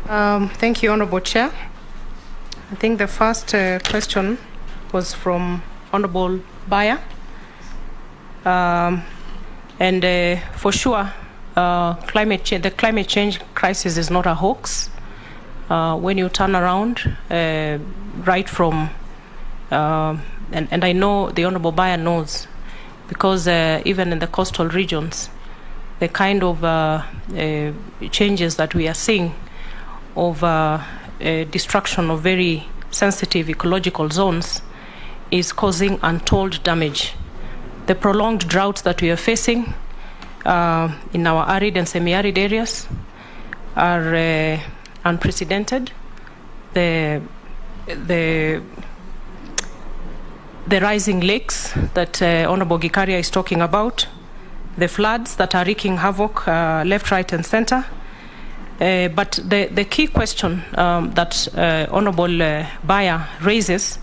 Thank you, Honorable Chair. I think the first question was from Honorable Bayer. For sure, the climate change crisis is not a hoax. When you turn around, right from, and I know the Honorable Bayer knows, because even in the coastal regions, the kind of changes that we are seeing of destruction of very sensitive ecological zones is causing untold damage. The prolonged droughts that we are facing in our arid and semi-arid areas are unprecedented. The rising lakes that Honorable Gikaria is talking about, the floods that are wreaking havoc left, right, and center. But the key question that Honorable Bayer raises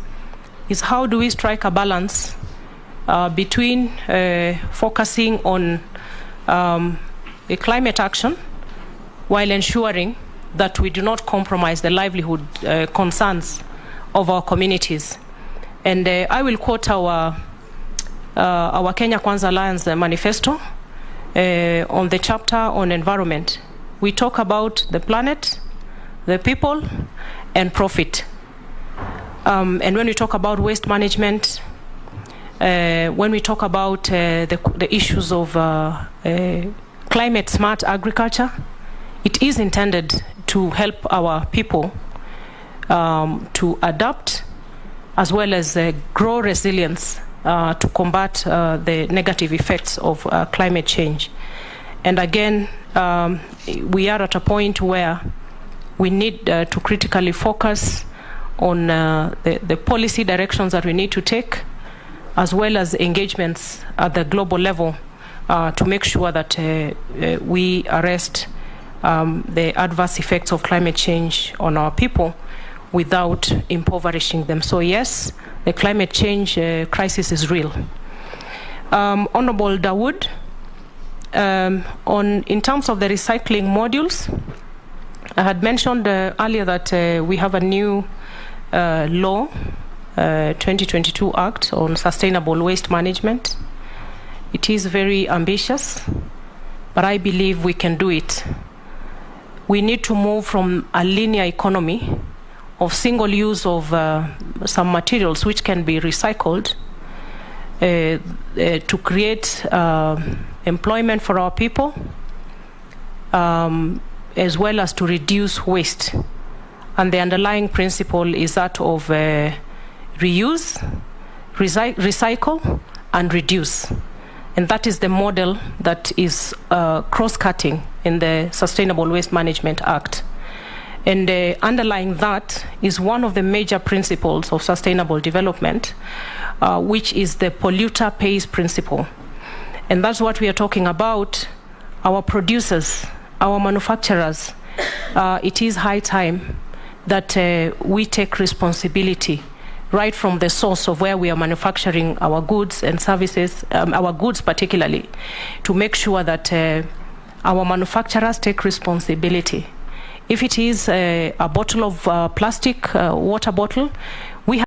is how do we strike a balance between focusing on a climate action while ensuring that we do not compromise the livelihood concerns of our communities. And I will quote our Kenya Kwanza Alliance manifesto on the chapter on environment. We talk about the planet, the people, and profit. And when we talk about waste management, when we talk about the issues of climate smart agriculture, it is intended to help our people to adapt as well as grow resilience to combat the negative effects of climate change. And again, we are at a point where we need to critically focus on the policy directions that we need to take, as well as engagements at the global level to make sure that we arrest the adverse effects of climate change on our people without impoverishing them. So yes, the climate change crisis is real. Honorable Dawood, in terms of the recycling modules, I had mentioned earlier that we have a new law, 2022 Act on Sustainable Waste Management. It is very ambitious, but I believe we can do it. We need to move from a linear economy of single use of some materials which can be recycled to create employment for our people, as well as to reduce waste. And the underlying principle is that of reuse, recycle, and reduce. And that is the model that is cross-cutting in the Sustainable Waste Management Act. And underlying that is one of the major principles of sustainable development, which is the polluter pays principle. And that's what we are talking about. Our producers, our manufacturers, it is high time that we take responsibility right from the source of where we are manufacturing our goods and services, our goods particularly, to make sure that our manufacturers take responsibility. If it is a bottle of plastic, water bottle,